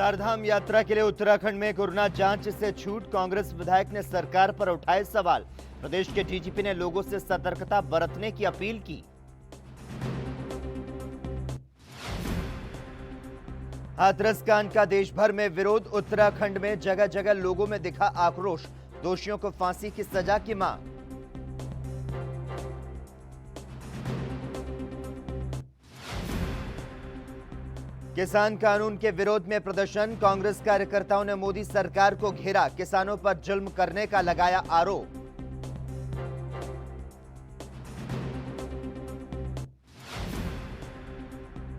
चारधाम यात्रा के लिए उत्तराखंड में कोरोना जांच से छूट, कांग्रेस विधायक ने सरकार पर उठाए सवाल। प्रदेश के डीजीपी ने लोगों से सतर्कता बरतने की अपील की। हाथरस कांड का देश भर में विरोध, उत्तराखंड में जगह जगह लोगों में दिखा आक्रोश, दोषियों को फांसी की सजा की मांग। किसान कानून के विरोध में प्रदर्शन, कांग्रेस कार्यकर्ताओं ने मोदी सरकार को घेरा, किसानों पर जुल्म करने का लगाया आरोप।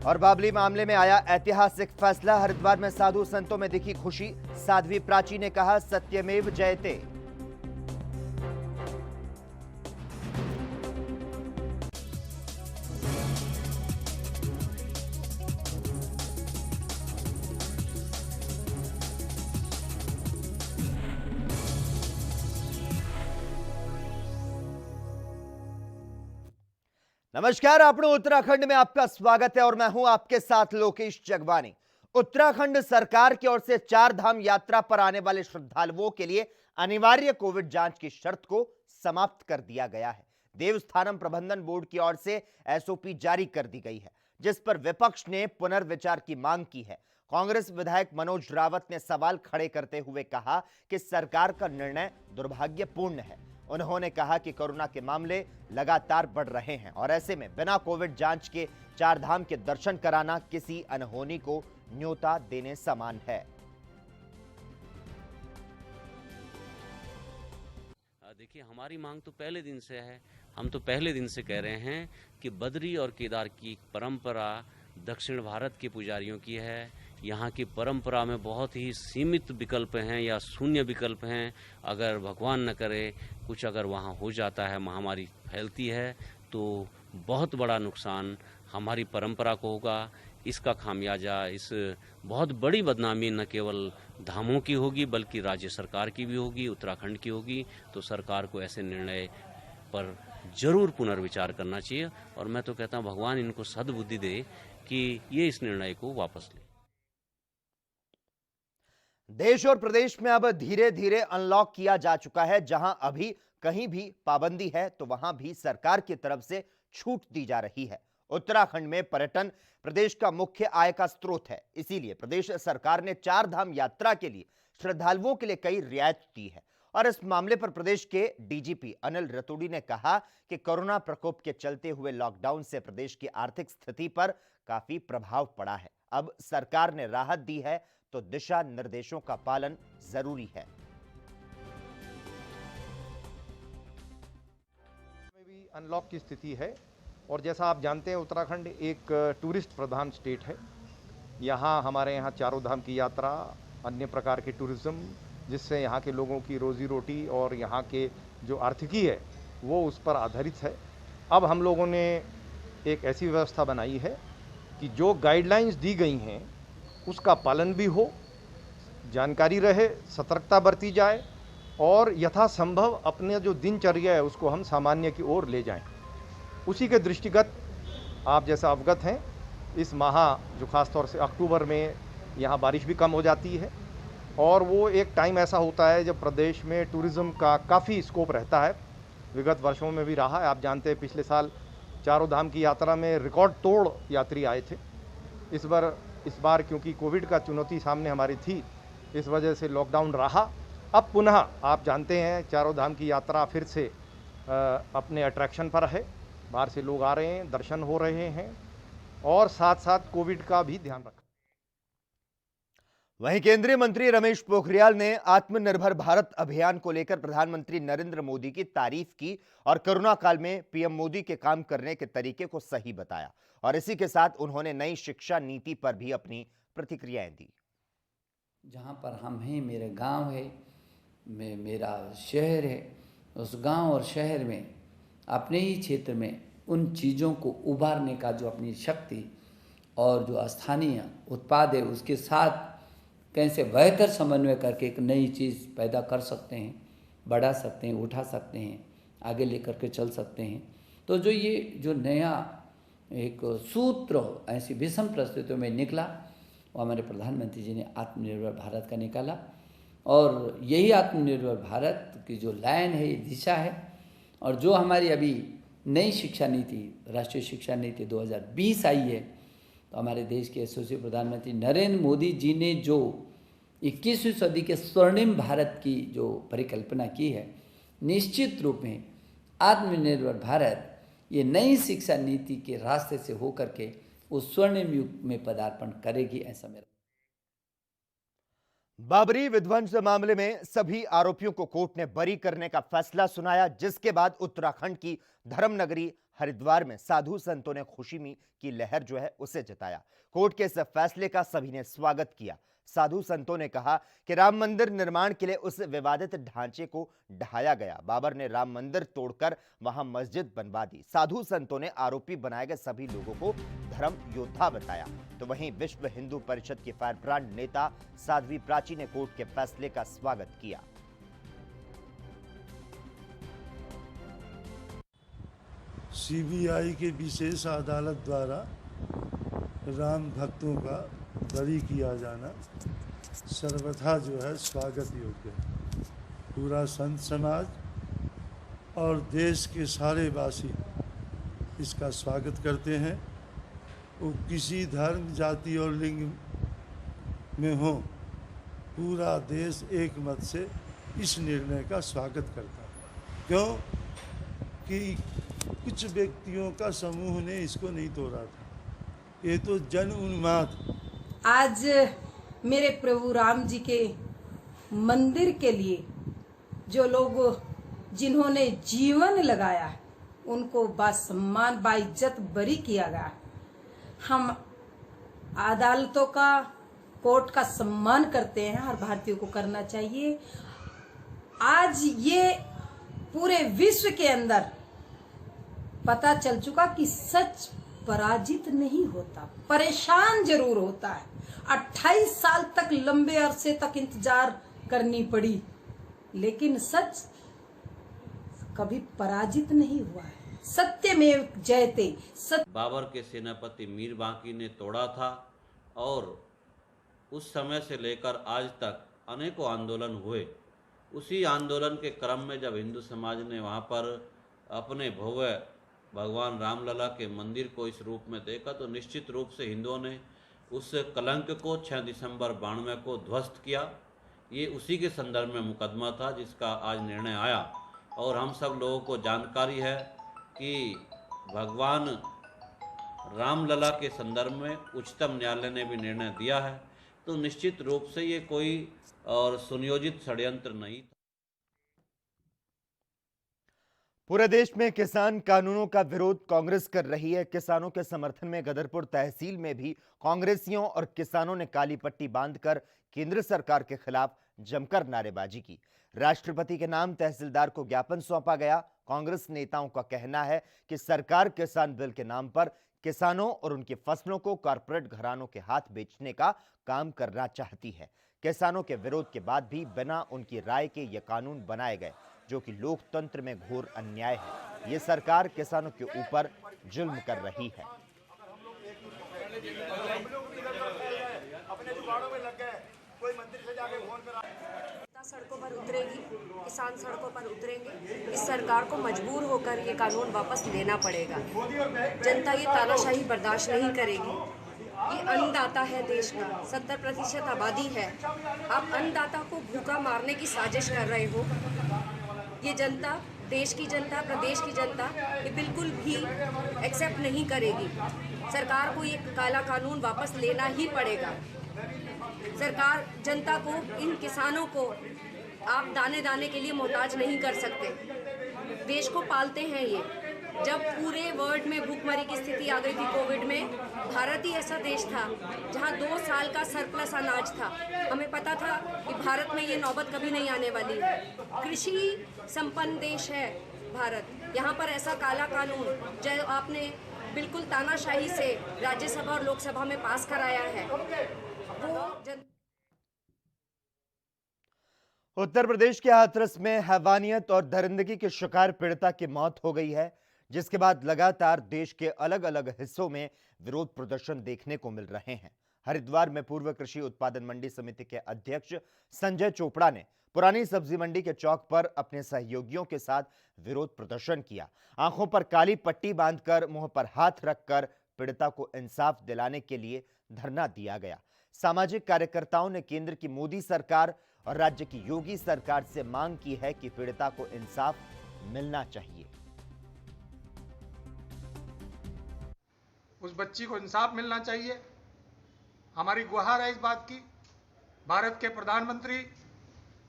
और बाबली मामले में आया ऐतिहासिक फैसला, हरिद्वार में साधु संतों में दिखी खुशी, साध्वी प्राची ने कहा सत्यमेव जयते। नमस्कार, आपने उत्तराखंड में आपका स्वागत है और मैं हूं आपके साथ लोकेश जगवानी। उत्तराखंड सरकार की ओर से चार धाम यात्रा पर आने वाले श्रद्धालुओं के लिए अनिवार्य कोविड जांच की शर्त को समाप्त कर दिया गया है। देवस्थानम प्रबंधन बोर्ड की ओर से एसओपी जारी कर दी गई है, जिस पर विपक्ष ने पुनर्विचार की मांग की है। कांग्रेस विधायक मनोज रावत ने सवाल खड़े करते हुए कहा कि सरकार का निर्णय दुर्भाग्यपूर्ण है। उन्होंने कहा कि कोरोना के मामले लगातार बढ़ रहे हैं और ऐसे में बिना कोविड जांच के चार धाम के दर्शन कराना किसी अनहोनी को न्योता देने समान है। देखिए, हमारी मांग तो पहले दिन से है। हम तो पहले दिन से कह रहे हैं कि बद्री और केदार की परंपरा दक्षिण भारत के पुजारियों की है। यहाँ की परंपरा में बहुत ही सीमित विकल्प हैं या शून्य विकल्प हैं। अगर भगवान न करे कुछ अगर वहाँ हो जाता है, महामारी फैलती है, तो बहुत बड़ा नुकसान हमारी परंपरा को होगा। इसका खामियाजा, इस बहुत बड़ी बदनामी न केवल धामों की होगी बल्कि राज्य सरकार की भी होगी, उत्तराखंड की होगी। तो सरकार को ऐसे निर्णय पर जरूर पुनर्विचार करना चाहिए और मैं तो कहता हूँ भगवान इनको सद्बुद्धि दे कि ये इस निर्णय को वापस ले। देश और प्रदेश में अब धीरे धीरे अनलॉक किया जा चुका है। जहां अभी कहीं भी पाबंदी है तो वहां भी सरकार की तरफ से छूट दी जा रही है। उत्तराखंड में पर्यटन प्रदेश का मुख्य आय का स्रोत है, इसीलिए प्रदेश सरकार ने चार धाम यात्रा के लिए श्रद्धालुओं के लिए कई रियायत दी है। और इस मामले पर प्रदेश के डीजीपी अनिल रतूड़ी ने कहा कि कोरोना प्रकोप के चलते हुए लॉकडाउन से प्रदेश की आर्थिक स्थिति पर काफी प्रभाव पड़ा है। अब सरकार ने राहत दी है तो दिशा निर्देशों का पालन जरूरी है। में भी अनलॉक की स्थिति है और जैसा आप जानते हैं उत्तराखंड एक टूरिस्ट प्रधान स्टेट है। यहाँ हमारे यहाँ चारों धाम की यात्रा, अन्य प्रकार के टूरिज्म, जिससे यहाँ के लोगों की रोजी रोटी और यहाँ के जो आर्थिकी है वो उस पर आधारित है। अब हम लोगों ने एक ऐसी व्यवस्था बनाई है कि जो गाइडलाइंस दी गई हैं उसका पालन भी हो, जानकारी रहे, सतर्कता बरती जाए और यथासंभव अपने जो दिनचर्या है उसको हम सामान्य की ओर ले जाएं। उसी के दृष्टिगत आप जैसा अवगत हैं, इस माह जो खास तौर से अक्टूबर में यहाँ बारिश भी कम हो जाती है और वो एक टाइम ऐसा होता है जब प्रदेश में टूरिज़्म का काफ़ी स्कोप रहता है। विगत वर्षों में भी रहा है। आप जानते हैं पिछले साल चारों धाम की यात्रा में रिकॉर्ड तोड़ यात्री आए थे। इस बार क्योंकि कोविड का चुनौती सामने हमारी थी, इस वजह से लॉकडाउन रहा। अब पुनः आप जानते हैं चारों धाम की यात्रा फिर से अपने अट्रैक्शन पर है। बाहर से लोग आ रहे हैं, दर्शन हो रहे हैं और साथ साथ कोविड का भी ध्यान रखा। वहीं केंद्रीय मंत्री रमेश पोखरियाल ने आत्मनिर्भर भारत अभियान को लेकर प्रधानमंत्री नरेंद्र मोदी की तारीफ की और कोरोना काल में पीएम मोदी के काम करने के तरीके को सही बताया। और इसी के साथ उन्होंने नई शिक्षा नीति पर भी अपनी प्रतिक्रियाएं दी। जहाँ पर हम हैं, मेरे गांव है, मेरा शहर है, उस गांव और शहर में अपने ही क्षेत्र में उन चीज़ों को उभारने का जो अपनी शक्ति और जो स्थानीय उत्पाद है उसके साथ कैसे बेहतर समन्वय करके एक नई चीज़ पैदा कर सकते हैं, बढ़ा सकते हैं, उठा सकते हैं, आगे लेकर के चल सकते हैं। तो जो नया एक सूत्र ऐसी विषम परिस्थितियों में निकला, वो हमारे प्रधानमंत्री जी ने आत्मनिर्भर भारत का निकाला। और यही आत्मनिर्भर भारत की जो लाइन है, ये दिशा है। और जो हमारी अभी नई शिक्षा नीति, राष्ट्रीय शिक्षा नीति 2020 आई है, तो हमारे देश के यशस्वी प्रधानमंत्री नरेंद्र मोदी जी ने जो 21वीं सदी के स्वर्णिम भारत की जो परिकल्पना की है, निश्चित रूप में आत्मनिर्भर भारत ये नई शिक्षा नीति के रास्ते से होकर के उस स्वर्णिम युग में पदार्पण करेगी, ऐसा मेरा। बाबरी विध्वंस मामले में सभी आरोपियों को कोर्ट ने बरी करने का फैसला सुनाया, जिसके बाद उत्तराखंड की धर्मनगरी हरिद्वार में साधु संतों ने खुशी में की लहर जो है उसे जताया। कोर्ट के इस फैसले का सभी ने स्वागत किया। साधु संतों ने कहा कि राम मंदिर निर्माण के लिए उस विवादित ढांचे को ढाया गया। बाबर ने राम मंदिर तोड़कर वहां मस्जिद बनवा दी। साधु संतों ने आरोपी बनाए गए सभी लोगों को धर्म योद्धा बताया। तो वहीं विश्व हिंदू परिषद की फायर ब्रांड नेता साध्वी प्राची ने कोर्ट के फैसले का स्वागत किया। सीबीआई के विशेष अदालत द्वारा राम भक्तों का बरी किया जाना सर्वथा जो है स्वागत योग्य है। पूरा संत समाज और देश के सारे वासी इसका स्वागत करते हैं। वो किसी धर्म, जाति और लिंग में हो, पूरा देश एक मत से इस निर्णय का स्वागत करता है। क्यों कि कुछ व्यक्तियों का समूह ने इसको नहीं तोड़ा था, ये तो जन उन्माद। आज मेरे प्रभु राम जी के मंदिर के लिए जो लोग, जिन्होंने जीवन लगाया है, उनको बासम्मान बाइज्जत बरी किया गया। हम अदालतों का, कोर्ट का सम्मान करते हैं, हर भारतीय को करना चाहिए। आज ये पूरे विश्व के अंदर पता चल चुका कि सच पराजित नहीं होता, परेशान जरूर होता है। 28 साल तक, लंबे अरसे तक इंतजार करनी पड़ी, लेकिन सच कभी पराजित नहीं हुआ है। सत्यमेव जयते। बाबर के सेनापति मीर बांकी ने तोड़ा था और उस समय से लेकर आज तक अनेकों आंदोलन हुए। उसी आंदोलन के क्रम में जब हिंदू समाज ने वहाँ पर अपने भव्य भगवान रामलला के मंदिर को इस रूप में देखा, तो निश्चित रूप से हिंदुओं ने उस कलंक को 6 दिसंबर 92 को ध्वस्त किया। ये उसी के संदर्भ में मुकदमा था जिसका आज निर्णय आया। और हम सब लोगों को जानकारी है कि भगवान रामलला के संदर्भ में उच्चतम न्यायालय ने भी निर्णय दिया है। तो निश्चित रूप से ये कोई और सुनियोजित षड्यंत्र नहीं था। पूरे देश में किसान कानूनों का विरोध कांग्रेस कर रही है। किसानों के समर्थन में गदरपुर तहसील में भी कांग्रेसियों और किसानों ने काली पट्टी बांधकर केंद्र सरकार के खिलाफ जमकर नारेबाजी की। राष्ट्रपति के नाम तहसीलदार को ज्ञापन सौंपा गया। कांग्रेस नेताओं का कहना है कि सरकार किसान बिल के नाम पर किसानों और उनकी फसलों को कॉरपोरेट घरानों के हाथ बेचने का काम करना चाहती है। किसानों के विरोध के बाद भी बिना उनकी राय के ये कानून बनाए गए, जो कि लोकतंत्र में घोर अन्याय है। ये सरकार किसानों के ऊपर जुल्म कर रही है। सड़कों पर उतरेगी, किसान सड़कों पर उतरेंगे। इस सरकार को मजबूर होकर ये कानून वापस लेना पड़ेगा। जनता ये तानाशाही बर्दाश्त नहीं करेगी। ये अन्नदाता है देश का, 70% आबादी है। आप अन्नदाता को भूखा मारने की साजिश कर रहे हो। ये जनता, देश की जनता, प्रदेश की जनता ये बिल्कुल भी एक्सेप्ट नहीं करेगी। सरकार को ये काला कानून वापस लेना ही पड़ेगा। सरकार जनता को, इन किसानों को आप दाने दाने के लिए मोहताज नहीं कर सकते। देश को पालते हैं ये। जब पूरे वर्ल्ड में भूखमरी की स्थिति आ गई थी कोविड में, भारत ही ऐसा देश था जहां 2 साल का सरप्लस अनाज था। हमें पता था कि भारत में ये नौबत कभी नहीं आने वाली है। कृषि संपन्न देश है भारत। यहाँ पर ऐसा काला कानून जो आपने बिल्कुल तानाशाही से राज्यसभा और लोकसभा में पास कराया है, वो उत्तर प्रदेश के हाथरस में हैवानियत और दरिंदगी के शिकार पीड़िता की मौत हो गई है, जिसके बाद लगातार देश के अलग अलग हिस्सों में विरोध प्रदर्शन देखने को मिल रहे हैं। हरिद्वार में पूर्व कृषि उत्पादन मंडी समिति के अध्यक्ष संजय चोपड़ा ने पुरानी सब्जी मंडी के चौक पर अपने सहयोगियों के साथ विरोध प्रदर्शन किया। आंखों पर काली पट्टी बांधकर मुंह पर हाथ रखकर पीड़िता को इंसाफ दिलाने के लिए धरना दिया गया। सामाजिक कार्यकर्ताओं ने केंद्र की मोदी सरकार और राज्य की योगी सरकार से मांग की है कि पीड़िता को इंसाफ मिलना चाहिए। उस बच्ची को इंसाफ मिलना चाहिए। हमारी गुहार है इस बात की। भारत के प्रधानमंत्री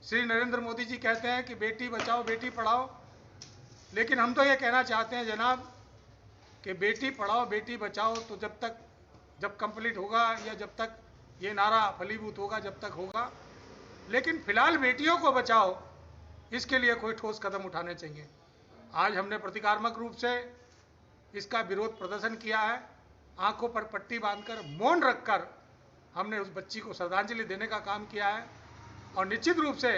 श्री नरेंद्र मोदी जी कहते हैं कि बेटी बचाओ बेटी पढ़ाओ, लेकिन हम तो ये कहना चाहते हैं जनाब कि बेटी पढ़ाओ बेटी बचाओ तो जब कंप्लीट होगा या जब तक ये नारा फलीभूत होगा जब तक होगा, लेकिन फिलहाल बेटियों को बचाओ इसके लिए कोई ठोस कदम उठाने चाहिए। आज हमने प्रतीकात्मक रूप से इसका विरोध प्रदर्शन किया है। आंखों पर पट्टी बांधकर मौन रखकर हमने उस बच्ची को श्रद्धांजलि देने का काम किया है और निश्चित रूप से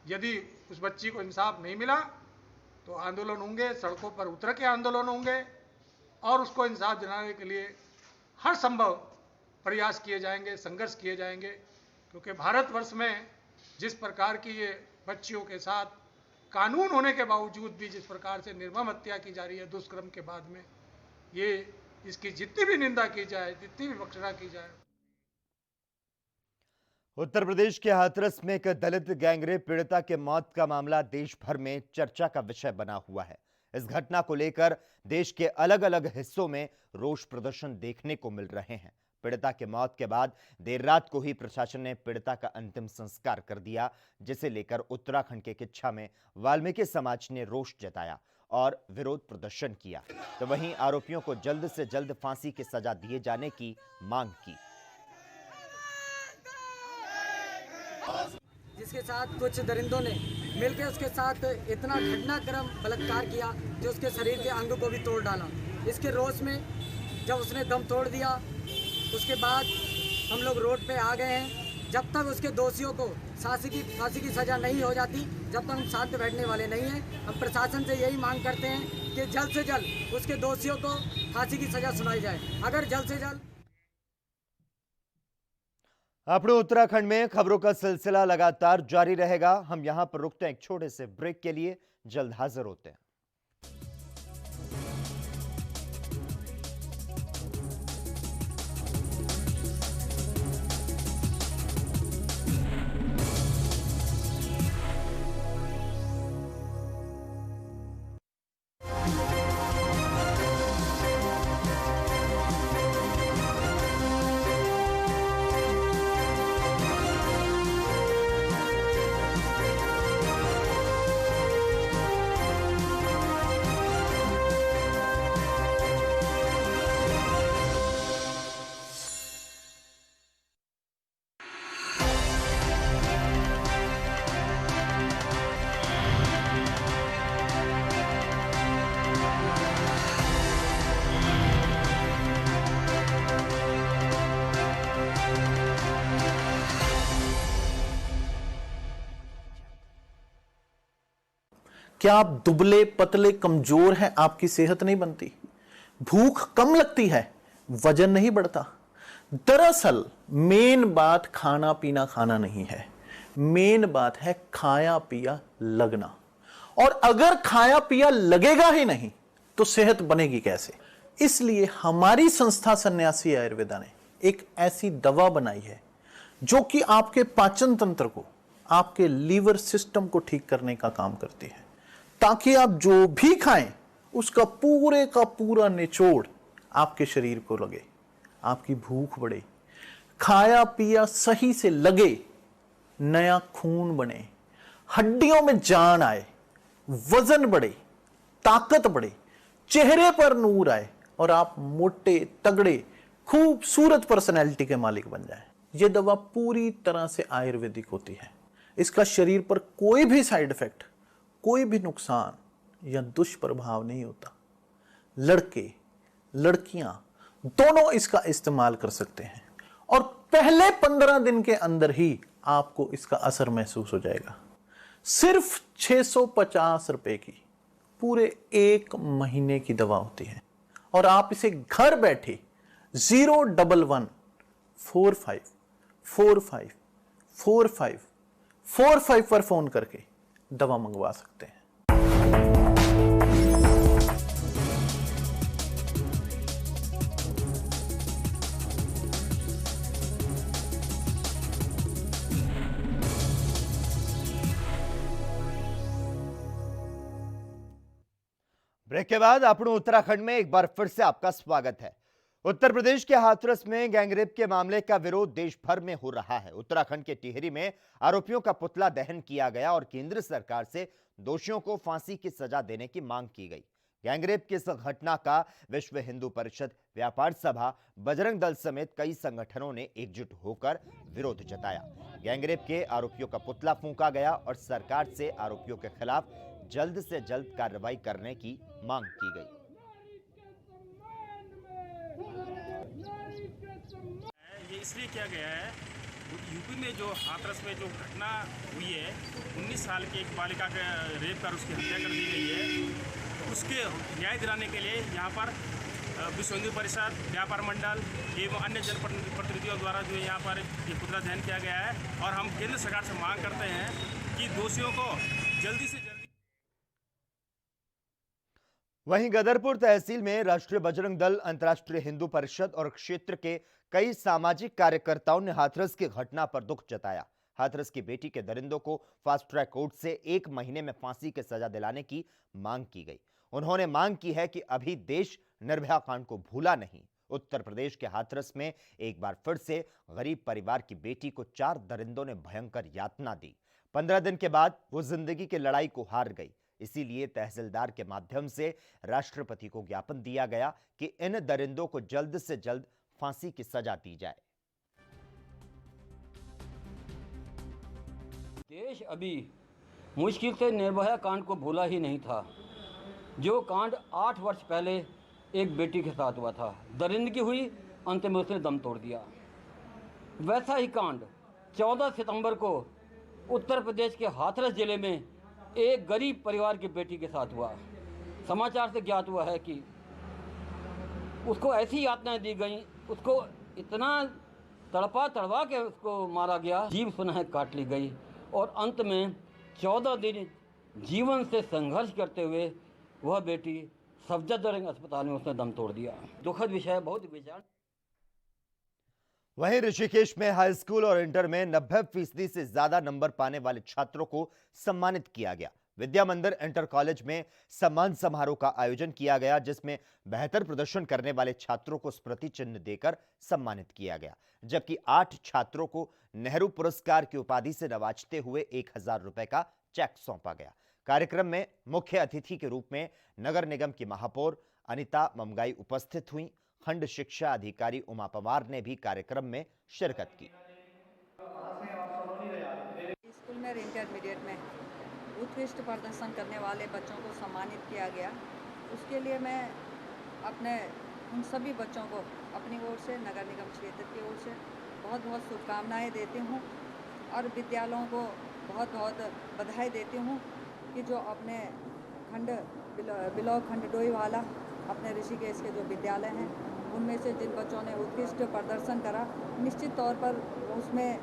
यदि उस बच्ची को इंसाफ नहीं मिला तो आंदोलन होंगे, सड़कों पर उतर के आंदोलन होंगे और उसको इंसाफ दिलाने के लिए हर संभव प्रयास किए जाएंगे, संघर्ष किए जाएंगे, क्योंकि भारतवर्ष में जिस प्रकार की ये बच्चियों के साथ कानून होने के बावजूद भी जिस प्रकार से निर्मम हत्या की जा रही है दुष्कर्म के बाद में, ये इसकी जितनी भी निंदा की जाए, जितनी भी भर्त्सना की जाए। उत्तर प्रदेश के हाथरस में एक दलित गैंगरेप पीड़िता के मौत का मामला देश भर में चर्चा का विषय बना हुआ है। इस घटना को लेकर देश के अलग अलग हिस्सों में रोष प्रदर्शन देखने को मिल रहे हैं। पीड़िता के मौत के बाद देर रात को ही प्रशासन ने पीड़िता का अंतिम संस्कार कर दिया, जिसे लेकर उत्तराखंड के किच्छा में वाल्मीकि समाज ने रोष जताया और विरोध प्रदर्शन किया, तो वहीं आरोपियों को जल्द से जल्द फांसी की सजा दिए जाने की मांग की। जिसके साथ कुछ दरिंदों ने मिलकर उसके साथ इतना घटनाक्रम बलात्कार किया जो उसके शरीर के अंग को भी तोड़ डाला। इसके रोष में जब उसने दम तोड़ दिया उसके बाद हम लोग रोड पे आ गए हैं। जब तक उसके दोषियों को फांसी की सज़ा नहीं हो जाती, जब तक हम शांत बैठने वाले नहीं हैं। हम प्रशासन से यही मांग करते हैं कि जल्द से जल्द उसके दोषियों को फांसी की सज़ा सुनाई जाए। अगर जल्द से जल्द अपने उत्तराखंड में खबरों का सिलसिला लगातार जारी रहेगा। हम यहां पर रुकते हैं एक छोटे से ब्रेक के लिए, जल्द हाजिर होते हैं। क्या आप दुबले पतले कमजोर हैं? आपकी सेहत नहीं बनती, भूख कम लगती है, वजन नहीं बढ़ता। दरअसल मेन बात खाना पीना खाना नहीं है, मेन बात है खाया पिया लगना। और अगर खाया पिया लगेगा ही नहीं तो सेहत बनेगी कैसे? इसलिए हमारी संस्था सन्यासी आयुर्वेदा ने एक ऐसी दवा बनाई है जो कि आपके पाचन तंत्र को, आपके लीवर सिस्टम को ठीक करने का काम करती है, ताकि आप जो भी खाएं उसका पूरे का पूरा निचोड़ आपके शरीर को लगे, आपकी भूख बढ़े, खाया पिया सही से लगे, नया खून बने, हड्डियों में जान आए, वजन बढ़े, ताकत बढ़े, चेहरे पर नूर आए और आप मोटे तगड़े खूबसूरत पर्सनैलिटी के मालिक बन जाएं। यह दवा पूरी तरह से आयुर्वेदिक होती है। इसका शरीर पर कोई भी साइड इफेक्ट, कोई भी नुकसान या दुष्प्रभाव नहीं होता। लड़के लड़कियां दोनों इसका इस्तेमाल कर सकते हैं और पहले 15 दिन के अंदर ही आपको इसका असर महसूस हो जाएगा। सिर्फ 650 रुपए की पूरे 1 महीने की दवा होती है और आप इसे घर बैठे 011 45454545 पर फोन करके दवा मंगवा सकते हैं। ब्रेक के बाद આપણું उत्तराखंड में एक बार फिर से आपका स्वागत है। उत्तर प्रदेश के हाथरस में गैंगरेप के मामले का विरोध देश भर में हो रहा है। उत्तराखंड के टिहरी में आरोपियों का पुतला दहन किया गया और केंद्र सरकार से दोषियों को फांसी की सजा देने की मांग की गई। गैंगरेप की इस घटना का विश्व हिंदू परिषद, व्यापार सभा, बजरंग दल समेत कई संगठनों ने एकजुट होकर विरोध जताया। गैंगरेप के आरोपियों का पुतला फूंका गया और सरकार से आरोपियों के खिलाफ जल्द से जल्द कार्रवाई करने की मांग की गई। ये इसलिए किया गया है, यूपी में जो हाथरस में जो घटना हुई है, 19 साल की एक बालिका का रेप कर उसकी हत्या कर दी गई है, उसके न्याय दिलाने के लिए यहाँ पर विश्व हिंदू परिषद, व्यापार मंडल एवं अन्य जनप्रतिनिधियों द्वारा जो यहाँ पर ये पुतला दहन किया गया है और हम केंद्र सरकार से मांग करते हैं कि दोषियों को जल्दी से जल्दी। वहीं गदरपुर तहसील में राष्ट्रीय बजरंग दल, अंतर्राष्ट्रीय हिंदू परिषद और क्षेत्र के कई सामाजिक कार्यकर्ताओं ने हाथरस की घटना पर दुख जताया। हाथरस की बेटी के दरिंदों को फास्ट ट्रैक कोर्ट से 1 महीने में फांसी की सजा दिलाने की मांग की गई। उन्होंने मांग की है कि अभी देश निर्भया कांड को भूला नहीं। उत्तर प्रदेश के हाथरस में एक बार फिर से गरीब परिवार की बेटी को 4 दरिंदों ने भयंकर यातना दी। 15 दिन के बाद वो जिंदगी की लड़ाई को हार गई। इसीलिए तहसीलदार के माध्यम से राष्ट्रपति को ज्ञापन दिया गया कि इन दरिंदों को जल्द से जल्द फांसी की सजा दी जाए। देश अभी मुश्किल से निर्भया कांड को भूला ही नहीं था, जो कांड 8 वर्ष पहले एक बेटी के साथ हुआ था। दरिंदगी हुई, अंत में उसने दम तोड़ दिया। वैसा ही कांड 14 सितंबर को उत्तर प्रदेश के हाथरस जिले में एक गरीब परिवार की बेटी के साथ हुआ। समाचार से ज्ञात हुआ है कि उसको ऐसी यातनाएं दी गई, उसको इतना तड़पा के उसको मारा गया, जीव सुनह काट ली गई और अंत में 14 दिन जीवन से संघर्ष करते हुए वह बेटी सफदरजंग अस्पताल में उसने दम तोड़ दिया। दुखद विषय, बहुत विचार। वहीं ऋषिकेश में हाई स्कूल और इंटर में 90% से ज्यादा नंबर पाने वाले छात्रों को सम्मानित किया गया। विद्या मंदिर इंटर कॉलेज में सम्मान समारोह का आयोजन किया गया, जिसमें बेहतर प्रदर्शन करने वाले छात्रों को स्मृति चिन्ह देकर सम्मानित किया गया, जबकि 8 छात्रों को नेहरू पुरस्कार की उपाधि से नवाजते हुए 1000 रुपए का चेक सौंपा गया। कार्यक्रम में मुख्य अतिथि के रूप में नगर निगम की महापौर अनिता ममगाई उपस्थित हुई। खंड शिक्षा अधिकारी उमा पवार ने भी कार्यक्रम में शिरकत की। स्कूल में इंटरमीडिएट में उत्कृष्ट प्रदर्शन करने वाले बच्चों को सम्मानित किया गया। उसके लिए मैं अपने उन सभी बच्चों को अपनी ओर से, नगर निगम क्षेत्र की ओर से बहुत बहुत शुभकामनाएं देती हूं और विद्यालयों को बहुत बहुत बधाई देती हूं कि जो अपने खंड ब्लॉक खंड डोईवाला अपने ऋषिकेश के जो विद्यालय हैं, उनमें से जिन बच्चों ने उत्कृष्ट प्रदर्शन करा, निश्चित तौर पर उसमें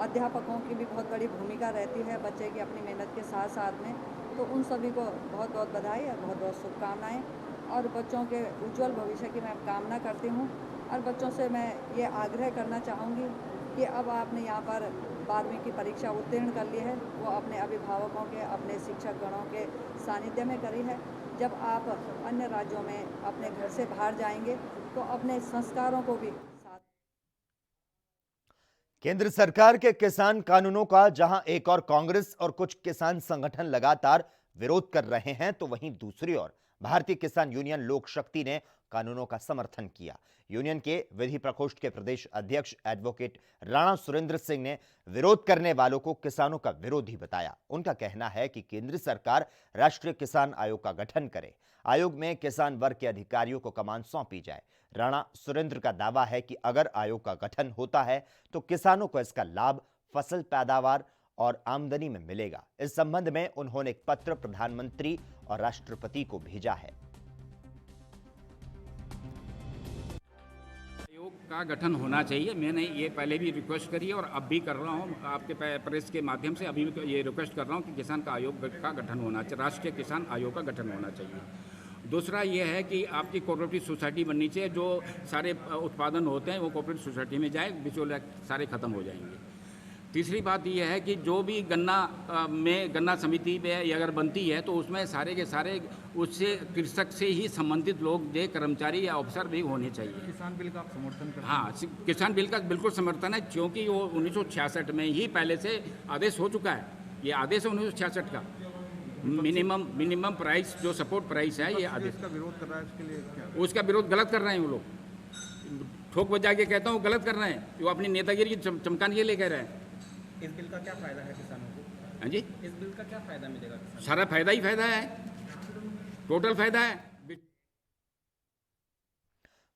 अध्यापकों की भी बहुत बड़ी भूमिका रहती है बच्चे की अपनी मेहनत के साथ साथ में। तो उन सभी को बहुत बहुत बधाई और बहुत बहुत शुभकामनाएं और बच्चों के उज्जवल भविष्य की मैं कामना करती हूं। और बच्चों से मैं ये आग्रह करना चाहूँगी कि अब आपने यहाँ पर 12वीं की परीक्षा उत्तीर्ण कर ली है, वो अपने अभिभावकों के, अपने शिक्षक गणों के सानिध्य में करी है। जब आप अन्य राज्यों में अपने घर से बाहर जाएंगे तो अपने संस्कारों को भी साथ। केंद्र सरकार के किसान कानूनों का जहां एक और कांग्रेस और कुछ किसान संगठन लगातार विरोध कर रहे हैं, तो वहीं दूसरी ओर भारतीय किसान यूनियन लोक शक्ति ने कानूनों का समर्थन किया। यूनियन के विधि प्रकोष्ठ के प्रदेश अध्यक्ष एडवोकेट राणा सुरेंद्र सिंह ने विरोध करने वालों को किसानों का विरोधी बताया। उनका कहना है कि केंद्र सरकार राष्ट्रीय किसान आयोग का गठन करे, आयोग में किसान वर्ग के अधिकारियों को कमान सौंपी जाए। राणा सुरेंद्र का दावा है कि अगर आयोग का गठन होता है तो किसानों को इसका लाभ फसल पैदावार और आमदनी में मिलेगा। इस संबंध में उन्होंने एक पत्र प्रधानमंत्री और राष्ट्रपति को भेजा है। का गठन होना चाहिए। मैंने ये पहले भी रिक्वेस्ट करी है और अब भी कर रहा हूँ, आपके प्रेस के माध्यम से अभी ये रिक्वेस्ट कर रहा हूँ कि किसान का आयोग का गठन होना चाहिए, राष्ट्रीय किसान आयोग का गठन होना चाहिए। दूसरा ये है कि आपकी कोऑपरेटिव सोसाइटी बननी चाहिए, जो सारे उत्पादन होते हैं वो कोऑपरेटिव सोसाइटी में जाए, बिचौलिया सारे खत्म हो जाएंगे। तीसरी बात यह है कि जो भी गन्ना समिति में अगर बनती है तो उसमें सारे के सारे उससे कृषक से ही संबंधित लोग, जो कर्मचारी या अफसर भी होने चाहिए। किसान बिल का आप समर्थन करते हैं? हाँ, किसान बिल का बिल्कुल समर्थन है, क्योंकि वो 1966 में ही पहले से आदेश हो चुका है। ये आदेश है 1966 का, मिनिमम प्राइस जो सपोर्ट प्राइस है, ये आदेश का विरोध कर रहा है, उसके लिए क्या? उसका विरोध गलत कर रहे हैं वो लोग, ठोक बजा के कहता हूँ गलत कर रहे हैं, वो अपनी नेतागिरी की चमकाने के लिए कह रहे हैं। इस बिल का क्या फायदा है किसानों को? हाँ जी, इस बिल का क्या फायदा मिलेगा? सारा फायदा ही फायदा है, टोटल फायदा है।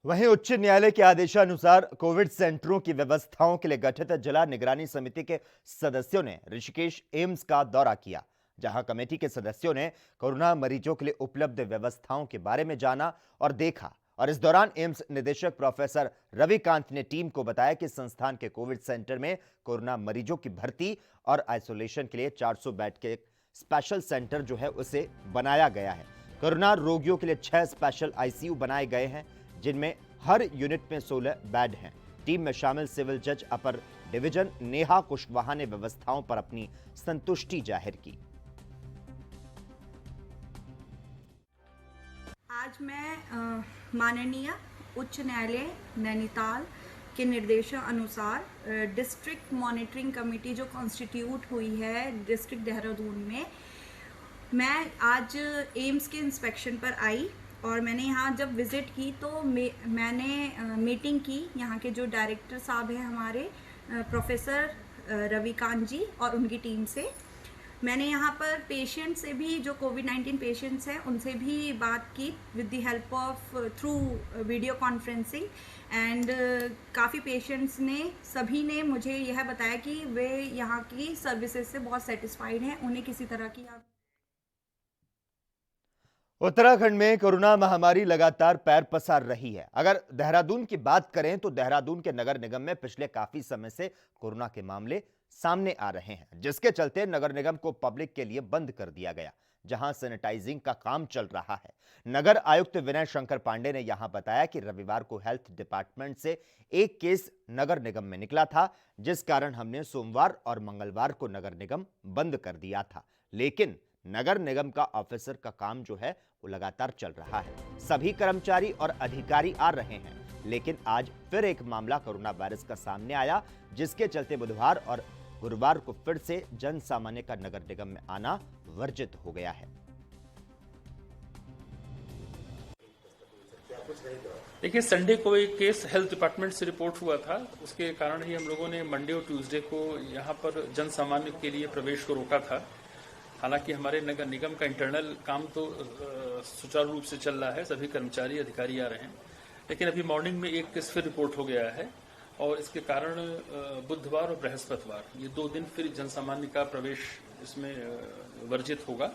वहीं उच्च न्यायालय के आदेशानुसार कोविड सेंटरों की व्यवस्थाओं के लिए गठित जिला निगरानी समिति के सदस्यों ने ऋषिकेश एम्स का दौरा किया, जहां कमेटी के सदस्यों ने कोरोना मरीजों के लिए उपलब्ध व्यवस्थाओं के बारे में जाना और देखा। और इस दौरान एम्स निदेशक प्रोफेसर रविकांत ने टीम को बताया कि संस्थान के कोविड सेंटर में कोरोना मरीजों की भर्ती और आइसोलेशन के लिए 400 बेड के एक स्पेशल सेंटर जो है उसे बनाया गया है। कोरोना रोगियों के लिए 6 स्पेशल आईसीयू बनाए गए हैं, जिनमें हर यूनिट में 16 बेड हैं। टीम में शामिल सिविल जज अपर डिवीजन नेहा कुशवाहा ने व्यवस्थाओं पर अपनी संतुष्टि जाहिर की। आज मैं माननीय उच्च न्यायालय नैनीताल के निर्देशों अनुसार डिस्ट्रिक्ट मॉनिटरिंग कमेटी जो कॉन्स्टिट्यूट हुई है डिस्ट्रिक्ट देहरादून में, मैं आज एम्स के इंस्पेक्शन पर आई और मैंने यहाँ जब विज़िट की तो मैंने मीटिंग की यहाँ के जो डायरेक्टर साहब हैं हमारे प्रोफेसर रविकांत जी और उनकी टीम से। मैंने यहाँ पर पेशेंट से भी, जो कोविड-19 पेशेंट्स हैं उनसे भी बात की with the help of through video conferencing and काफ़ी पेशेंट्स ने, सभी ने मुझे यह बताया कि वे यहाँ की सर्विसेज से बहुत सेटिस्फाइड हैं, उन्हें किसी तरह की। उत्तराखंड में कोरोना महामारी लगातार पैर पसार रही है। अगर देहरादून की बात करें तो देहरादून के नगर निगम में पिछले काफी समय से कोरोना के मामले सामने आ रहे हैं, जिसके चलते नगर निगम को पब्लिक के लिए बंद कर दिया गया, जहां सैनिटाइजिंग का काम चल रहा है। नगर आयुक्त विनय शंकर पांडे ने यहां बताया कि रविवार को हेल्थ डिपार्टमेंट से एक केस नगर निगम में निकला था, जिस कारण हमने सोमवार और मंगलवार को नगर निगम बंद कर दिया था। लेकिन नगर निगम का ऑफिसर का काम जो है वो लगातार चल रहा है, सभी कर्मचारी और अधिकारी आ रहे हैं। लेकिन आज फिर एक मामला कोरोना वायरस का सामने आया, जिसके चलते बुधवार और गुरुवार को फिर से जन सामान्य का नगर निगम में आना वर्जित हो गया है। देखिए, संडे को एक केस हेल्थ डिपार्टमेंट से रिपोर्ट हुआ था, उसके कारण ही हम लोगों ने मंडे और ट्यूसडे को यहाँ पर जन सामान्य के लिए प्रवेश को रोका था। हालांकि हमारे नगर निगम का इंटरनल काम तो सुचारू रूप से चल रहा है, सभी कर्मचारी अधिकारी आ रहे हैं, लेकिन अभी मॉर्निंग में एक केस फिर रिपोर्ट हो गया है और इसके कारण बुधवार और बृहस्पतिवार ये 2 दिन फिर जनसामान्य का प्रवेश इसमें वर्जित होगा।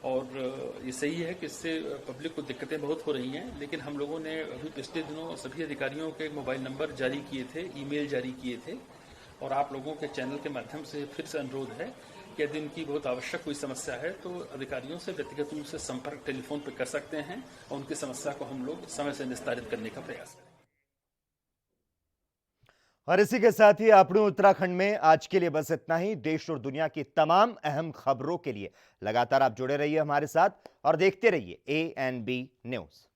और ये सही है कि इससे पब्लिक को दिक्कतें बहुत हो रही हैं, लेकिन हम लोगों ने अभी पिछले दिनों सभी अधिकारियों के मोबाइल नंबर जारी किए थे, ईमेल जारी किए थे, और आप लोगों के चैनल के माध्यम से फिर से अनुरोध है कि यदि इनकी बहुत आवश्यक कोई समस्या है तो अधिकारियों से व्यक्तिगत रूप से संपर्क टेलीफोन पर कर सकते हैं और उनकी समस्या को हम लोग समय से निस्तारित करने का प्रयास करें। और इसी के साथ ही अपने उत्तराखंड में आज के लिए बस इतना ही। देश और दुनिया की तमाम अहम खबरों के लिए लगातार आप जुड़े रहिए हमारे साथ और देखते रहिए ANB न्यूज़।